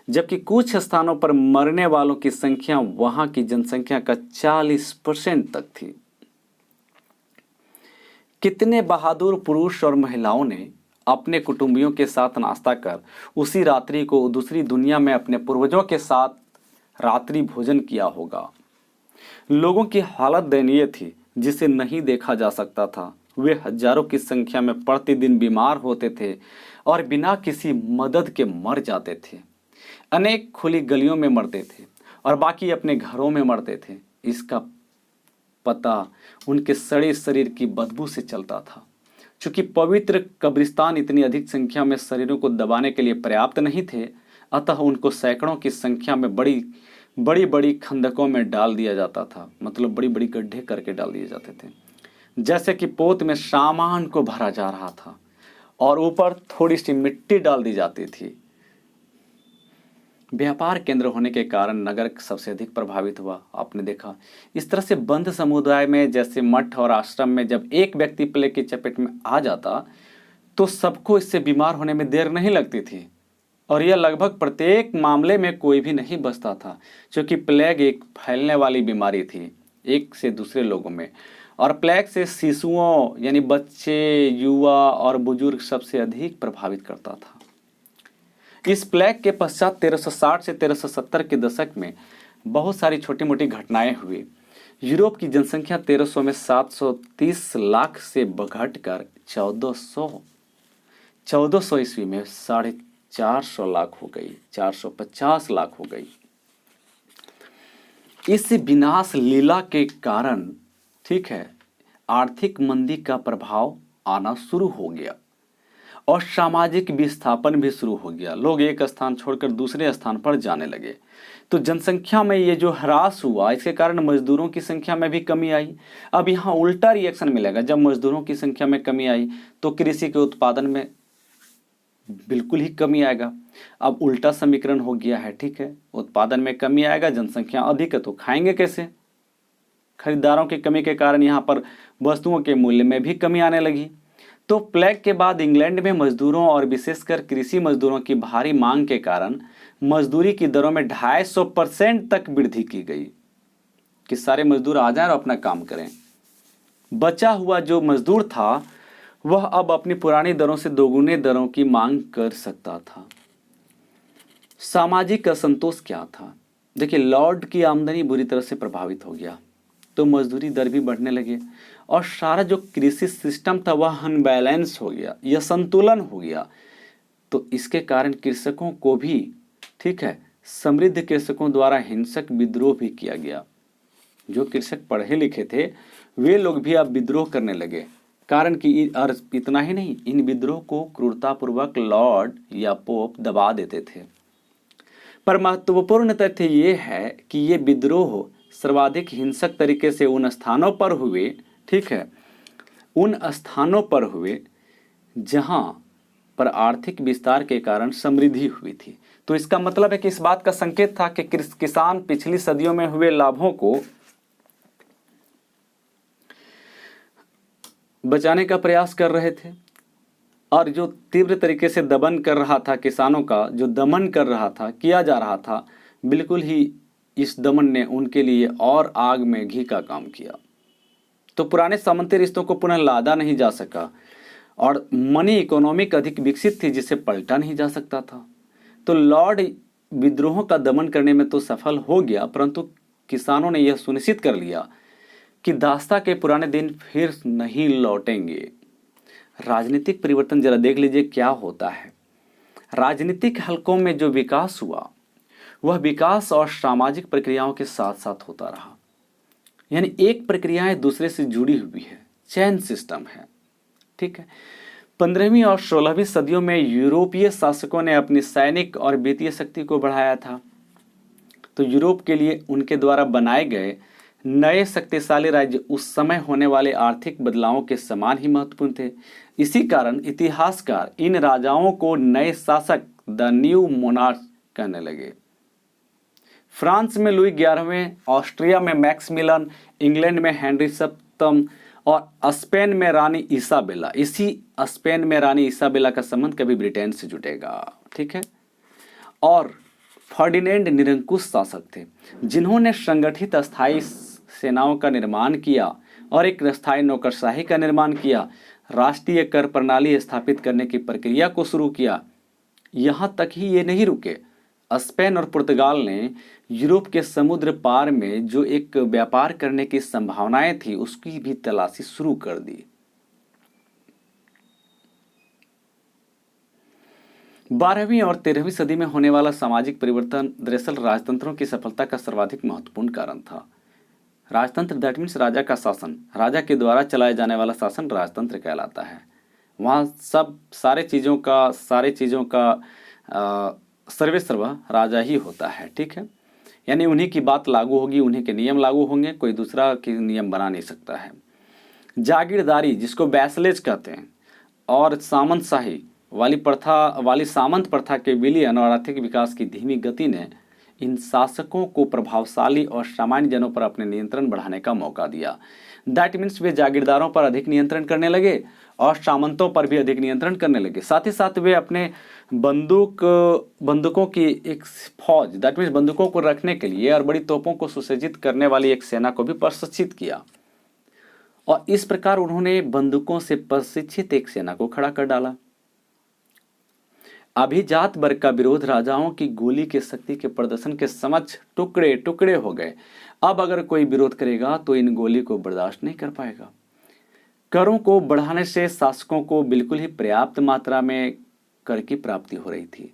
जबकि कुछ स्थानों पर मरने वालों की संख्या वहां की जनसंख्या का 40% तक थी। कितने बहादुर पुरुष और महिलाओं ने अपने कुटुंबियों के साथ नाश्ता कर उसी रात्रि को दूसरी दुनिया में अपने पूर्वजों के साथ रात्रि भोजन किया होगा। लोगों की हालत दयनीय थी, जिसे नहीं देखा जा सकता था। वे हजारों की संख्या में प्रतिदिन बीमार होते थे और बिना किसी मदद के मर जाते थे। अनेक खुली गलियों में मरते थे और बाकी अपने घरों में मरते थे। इसका पता उनके सड़े शरीर की बदबू से चलता था। चूंकि पवित्र कब्रिस्तान इतनी अधिक संख्या में शरीरों को दबाने के लिए पर्याप्त नहीं थे, अतः उनको सैकड़ों की संख्या में बड़ी बड़ी खंदकों में डाल दिया जाता था। मतलब बड़ी बड़ी गड्ढे करके डाल दिए जाते थे, जैसे कि पोत में सामान को भरा जा रहा था और ऊपर थोड़ी सी मिट्टी डाल दी जाती थी। व्यापार केंद्र होने के कारण नगर सबसे अधिक प्रभावित हुआ। आपने देखा, इस तरह से बंद समुदाय में जैसे मठ और आश्रम में जब एक व्यक्ति प्लेग की चपेट में आ जाता, तो सबको इससे बीमार होने में देर नहीं लगती थी और यह लगभग प्रत्येक मामले में कोई भी नहीं बचता था, क्योंकि प्लेग एक फैलने वाली बीमारी थी एक से दूसरे लोगों में। और प्लेग से शिशुओं यानी बच्चे, युवा और बुजुर्ग सबसे अधिक प्रभावित करता था। इस प्लेग के पश्चात 1360 से 1370 के दशक में बहुत सारी छोटी मोटी घटनाएं हुई। यूरोप की जनसंख्या 1300 में 730 लाख से घटकर 1400 ईस्वी में 450 लाख हो गई, 450 लाख हो गई। इस विनाश लीला के कारण, ठीक है, आर्थिक मंदी का प्रभाव आना शुरू हो गया और सामाजिक विस्थापन भी शुरू हो गया। लोग एक स्थान छोड़कर दूसरे स्थान पर जाने लगे। तो जनसंख्या में ये जो ह्रास हुआ, इसके कारण मजदूरों की संख्या में भी कमी आई। अब यहाँ उल्टा रिएक्शन मिलेगा। जब मजदूरों की संख्या में कमी आई तो कृषि के उत्पादन में बिल्कुल ही कमी आएगा। अब उल्टा समीकरण हो गया है, ठीक है, उत्पादन में कमी आएगा, जनसंख्या अधिक है तो खाएंगे कैसे। खरीदारों की कमी के कारण यहाँ पर वस्तुओं के मूल्य में भी कमी आने लगी। तो प्लेग के बाद इंग्लैंड में मजदूरों और विशेषकर कृषि मजदूरों की भारी मांग के कारण मजदूरी की दरों में 250% तक वृद्धि की गई कि सारे मजदूर आ जाएं और अपना काम करें। बचा हुआ जो मजदूर था वह अब अपनी पुरानी दरों से दोगुने दरों की मांग कर सकता था। सामाजिक असंतोष क्या था? देखिए, लॉर्ड की आमदनी बुरी तरह से प्रभावित हो गया, तो मजदूरी दर भी बढ़ने लगे और सारा जो कृषि सिस्टम था वह अनबैलेंस हो गया, यह संतुलन हो गया। तो इसके कारण कृषकों को भी, ठीक है, समृद्ध कृषकों द्वारा हिंसक विद्रोह भी किया गया। जो कृषक पढ़े लिखे थे वे लोग भी अब विद्रोह करने लगे। कारण कि और इतना ही नहीं, इन विद्रोह को क्रूरतापूर्वक लॉर्ड या पोप दबा देते थे। पर महत्वपूर्ण तथ्य ये है कि ये विद्रोह सर्वाधिक हिंसक तरीके से उन स्थानों पर हुए, ठीक है, उन स्थानों पर हुए जहां पर आर्थिक विस्तार के कारण समृद्धि हुई थी। तो इसका मतलब है कि इस बात का संकेत था कि किसान पिछली सदियों में हुए लाभों को बचाने का प्रयास कर रहे थे और जो तीव्र तरीके से दमन कर रहा था, किसानों का जो दमन कर रहा था, किया जा रहा था, बिल्कुल ही इस दमन ने उनके लिए और आग में घी का काम किया। तो पुराने सामंती रिश्तों को पुनः लादा नहीं जा सका और मनी इकोनॉमिक अधिक विकसित थी जिसे पलटा नहीं जा सकता था। तो लॉर्ड विद्रोहों का दमन करने में तो सफल हो गया, परंतु किसानों ने यह सुनिश्चित कर लिया कि दास्ता के पुराने दिन फिर नहीं लौटेंगे। राजनीतिक परिवर्तन जरा देख लीजिए क्या होता है। राजनीतिक हलकों में जो विकास हुआ वह विकास और सामाजिक प्रक्रियाओं के साथ साथ होता रहा, यानी एक प्रक्रियाएं दूसरे से जुड़ी हुई है, चेन सिस्टम है। ठीक है। 15वीं और 16वीं सदियों में यूरोपीय शासकों ने अपनी सैनिक और वित्तीय शक्ति को बढ़ाया था, तो यूरोप के लिए उनके द्वारा बनाए गए नए शक्तिशाली राज्य उस समय होने वाले आर्थिक बदलावों के समान ही महत्वपूर्ण थे। इसी कारण इतिहासकार इन राजाओं को नए शासक द न्यू मोनार्क कहने लगे। फ्रांस में लुई 11वें, ऑस्ट्रिया में मैक्समिलन, इंग्लैंड में हेनरी 7 और स्पेन में रानी इसाबेला। इसी स्पेन में रानी इसाबेला का संबंध कभी ब्रिटेन से जुटेगा। ठीक है। और फर्डिनेंड निरंकुश शासक थे जिन्होंने संगठित अस्थायी सेनाओं का निर्माण किया और एक स्थायी नौकरशाही का निर्माण किया, राष्ट्रीय कर प्रणाली स्थापित करने की प्रक्रिया को शुरू किया। यहाँ तक ही ये नहीं रुके, स्पेन और पुर्तगाल ने यूरोप के समुद्र पार में जो एक व्यापार करने की संभावनाएं थी उसकी भी तलाशी शुरू कर दी। 12वीं और 13वीं सदी में होने वाला सामाजिक परिवर्तन दरअसल राजतंत्रों की सफलता का सर्वाधिक महत्वपूर्ण कारण था। राजतंत्र दैट मीन्स राजा का शासन, राजा के द्वारा चलाए जाने वाला शासन राजतंत्र कहलाता है। वहाँ सब सारे चीज़ों का सर्वेसर्वा राजा ही होता है। ठीक है। यानी उन्हीं की बात लागू होगी, उन्हीं के नियम लागू होंगे, कोई दूसरा के नियम बना नहीं सकता है। जागीरदारी जिसको वैसलेज कहते हैं और सामंतशाही वाली सामंत प्रथा के विलयन और आर्थिक विकास की धीमी गति ने इन शासकों को प्रभावशाली और सामान्य जनों पर अपने नियंत्रण बढ़ाने का मौका दिया। दैट मीन्स वे जागीरदारों पर अधिक नियंत्रण करने लगे और सामंतों पर भी अधिक नियंत्रण करने लगे। साथ ही साथ वे अपने बंदूकों की एक फौज, दैट मीन्स बंदूकों को रखने के लिए और बड़ी तोपों को सुसज्जित करने वाली एक सेना को भी प्रशिक्षित किया और इस प्रकार उन्होंने बंदूकों से प्रशिक्षित एक सेना को खड़ा कर डाला। अभिजात वर्ग का विरोध राजाओं की गोली के शक्ति के प्रदर्शन के समक्ष टुकड़े टुकड़े हो गए। अब अगर कोई विरोध करेगा तो इन गोली को बर्दाश्त नहीं कर पाएगा। करों को बढ़ाने से शासकों को बिल्कुल ही पर्याप्त मात्रा में कर की प्राप्ति हो रही थी,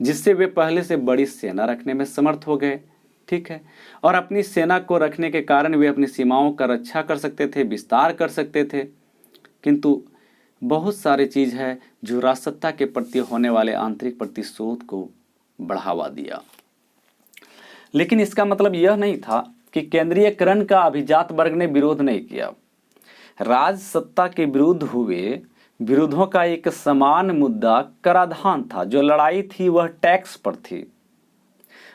जिससे वे पहले से बड़ी सेना रखने में समर्थ हो गए। ठीक है। और अपनी सेना को रखने के कारण वे अपनी सीमाओं का रक्षा कर सकते थे, विस्तार कर सकते थे। किंतु बहुत सारी चीज है जो राजसत्ता के प्रति होने वाले आंतरिक प्रतिशोध को बढ़ावा दिया। लेकिन इसका मतलब यह नहीं था कि केंद्रीयकरण का अभिजात वर्ग ने विरोध नहीं किया। राजसत्ता के विरुद्ध हुए विरोधों का एक समान मुद्दा कराधान था। जो लड़ाई थी वह टैक्स पर थी।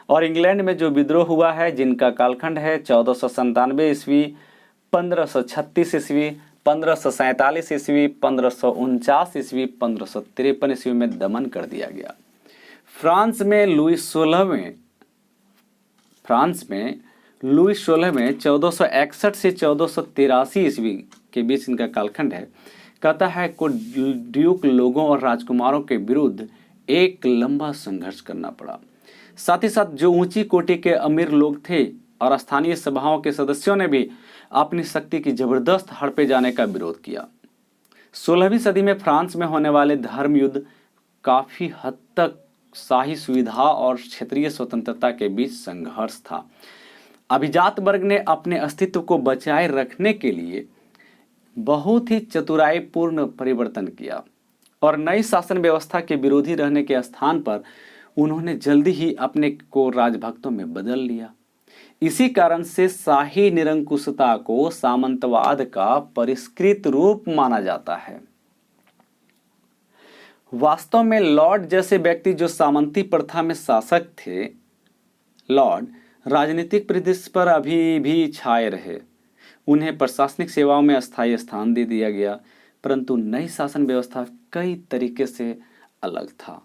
और इंग्लैंड में जो विद्रोह हुआ है, जिनका कालखंड है 1497 ईस्वी, 1536 ईस्वी, 1547 ईस्वी, 1549 ईस्वी, 1553 ईस्वी में दमन कर दिया गया। फ्रांस में लुई 16 में 1461 से 1483 ईस्वी के बीच इनका कालखंड है। कहता है को ड्यूक लोगों और राजकुमारों के विरुद्ध एक लंबा संघर्ष करना पड़ा। साथ ही साथ जो ऊंची कोटि के अमीर लोग थे और स्थानीय सभाओं के सदस्यों ने भी अपनी शक्ति की जबरदस्त हड़पे जाने का विरोध किया। 16वीं सदी में फ्रांस में होने वाले धर्म युद्ध काफी हद तक शाही सुविधा और क्षेत्रीय स्वतंत्रता के बीच संघर्ष था। अभिजात वर्ग ने अपने अस्तित्व को बचाए रखने के लिए बहुत ही चतुराईपूर्ण परिवर्तन किया और नई शासन व्यवस्था के विरोधी रहने के स्थान पर उन्होंने जल्दी ही अपने को राजभक्तों में बदल लिया। इसी कारण से शाही निरंकुशता को सामंतवाद का परिष्कृत रूप माना जाता है। वास्तव में लॉर्ड जैसे व्यक्ति जो सामंती प्रथा में शासक थे, लॉर्ड राजनीतिक परिदृश्य पर अभी भी छाए रहे। उन्हें प्रशासनिक सेवाओं में अस्थायी स्थान दे दिया गया, परंतु नई शासन व्यवस्था कई तरीके से अलग था।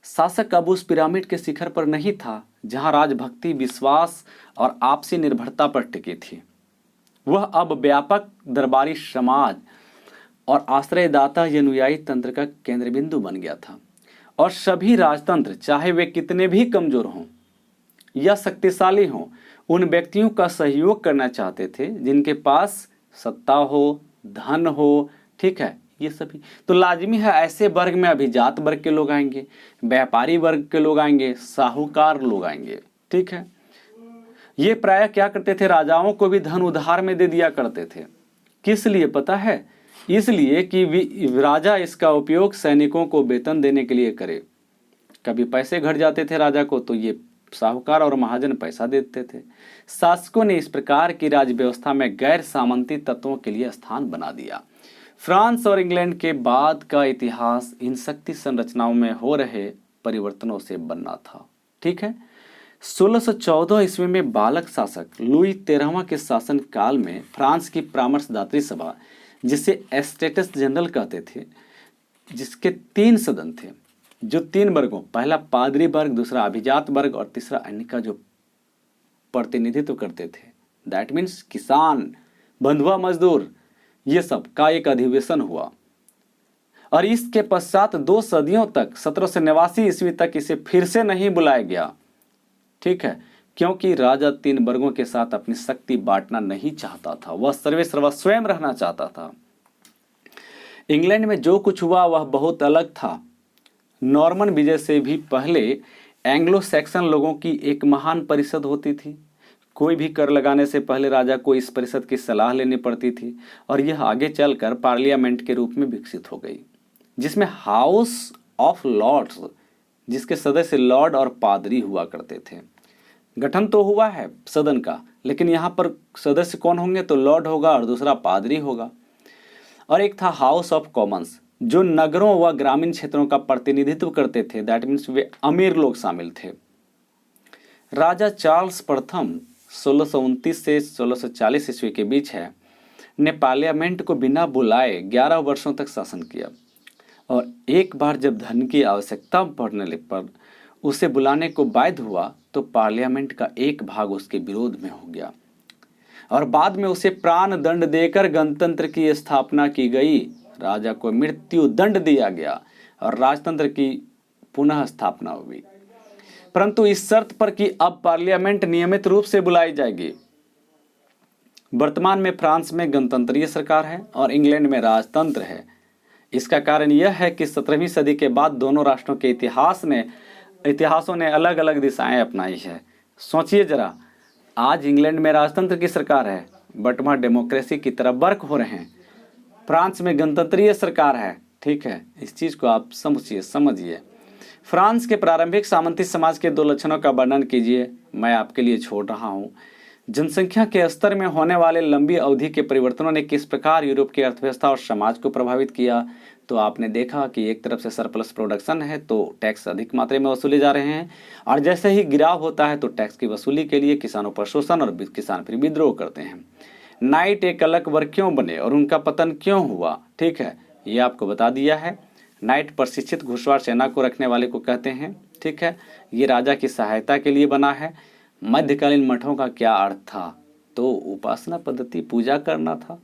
शासक अब उस पिरामिड के शिखर पर नहीं था जहां राजभक्ति, विश्वास और आपसी निर्भरता पर टिकी थी। वह अब व्यापक दरबारी समाज और आश्रयदाता अनुयायी तंत्र का केंद्र बिंदु बन गया था और सभी राजतंत्र, चाहे वे कितने भी कमजोर हों या शक्तिशाली हों, उन व्यक्तियों का सहयोग करना चाहते थे जिनके पास सत्ता हो, धन हो, ठीक है, ये सभी तो लाजिमी है। ऐसे वर्ग में अभिजात वर्ग के लोग आएंगे, व्यापारी वर्ग के लोग आएंगे, साहूकार लोग आएंगे। ठीक है, ये प्रायः क्या करते थे, राजाओं को भी धन उधार में दे दिया करते थे। किस लिए पता है? इसलिए कि राजा इसका उपयोग सैनिकों को वेतन देने के लिए करे। कभी पैसे घट जाते थे राजा को तो ये साहूकार और महाजन पैसा देते थे। शासकों ने इस प्रकार की राज्य व्यवस्था में गैर सामंती तत्वों के लिए स्थान बना दिया। फ्रांस और इंग्लैंड के बाद का इतिहास इन शक्ति संरचनाओं में हो रहे परिवर्तनों से बनना था। ठीक है, 1614 ईस्वी में बालक शासक लुई 13वां के शासन काल में फ्रांस की परामर्शदात्री सभा, जिसे एस्टेट्स जनरल कहते थे, जिसके 3 सदन थे, जो 3 वर्गों, पहला पादरी वर्ग, दूसरा अभिजात वर्ग और तीसरा अन्य का जो प्रतिनिधित्व करते थे, दैट मीन्स किसान, बंधुआ मजदूर, ये सब का एक अधिवेशन हुआ। और इसके पश्चात 2 सदियों तक 1789 ईस्वी तक इसे फिर से नहीं बुलाया गया। ठीक है, क्योंकि राजा 3 वर्गों के साथ अपनी शक्ति बांटना नहीं चाहता था, वह सर्वेसर्वा स्वयं रहना चाहता था। इंग्लैंड में जो कुछ हुआ वह बहुत अलग था। नॉर्मन विजय से भी पहले एंग्लो सैक्सन लोगों की एक महान परिषद होती थी। कोई भी कर लगाने से पहले राजा को इस परिषद की सलाह लेनी पड़ती थी और यह आगे चलकर पार्लियामेंट के रूप में विकसित हो गई, जिसमें हाउस ऑफ लॉर्ड्स, जिसके सदस्य लॉर्ड और पादरी हुआ करते थे। गठन तो हुआ है सदन का, लेकिन यहाँ पर सदस्य कौन होंगे, तो लॉर्ड होगा और दूसरा पादरी होगा। और एक था हाउस ऑफ कॉमन्स, जो नगरों व ग्रामीण क्षेत्रों का प्रतिनिधित्व करते थे, दैट मीन्स वे अमीर लोग शामिल थे। राजा चार्ल्स प्रथम 1629 से 1640 ईस्वी के बीच है, ने पार्लियामेंट को बिना बुलाए 11 वर्षों तक शासन किया। और एक बार जब धन की आवश्यकता पड़ने पर उसे बुलाने को बाध्य हुआ तो पार्लियामेंट का एक भाग उसके विरोध में हो गया और बाद में उसे प्राण दंड देकर गणतंत्र की स्थापना की गई। राजा को मृत्यु दंड दिया गया और राजतंत्र की पुनः स्थापना हुई, परंतु इस शर्त पर कि अब पार्लियामेंट नियमित रूप से बुलाई जाएगी। वर्तमान में फ्रांस में गणतंत्रीय सरकार है और इंग्लैंड में राजतंत्र है। इसका कारण यह है कि 17वीं सदी के बाद दोनों राष्ट्रों के इतिहासों ने अलग अलग दिशाएं अपनाई है। सोचिए जरा, आज इंग्लैंड में राजतंत्र की सरकार है बट वहाँ डेमोक्रेसी की तरफ वर्क हो रहे हैं। फ्रांस में गणतंत्रीय सरकार है। ठीक है, इस चीज़ को आप समझिए। फ्रांस के प्रारंभिक सामंती समाज के 2 लक्षणों का वर्णन कीजिए, मैं आपके लिए छोड़ रहा हूँ। जनसंख्या के स्तर में होने वाले लंबी अवधि के परिवर्तनों ने किस प्रकार यूरोप की अर्थव्यवस्था और समाज को प्रभावित किया। तो आपने देखा कि एक तरफ से सरप्लस प्रोडक्शन है तो टैक्स अधिक मात्रा में वसूले जा रहे हैं, और जैसे ही गिराव होता है तो टैक्स की वसूली के लिए किसानों पर शोषण और किसान फिर विद्रोह करते हैं। नाइट एक अलग वर्ग क्यों बने और उनका पतन क्यों हुआ, ठीक है, ये आपको बता दिया है। नाइट प्रशिक्षित घुड़सवार सेना को रखने वाले को कहते हैं। ठीक है, ये राजा की सहायता के लिए बना है। मध्यकालीन मठों का क्या अर्थ था, तो उपासना पद्धति, पूजा करना था।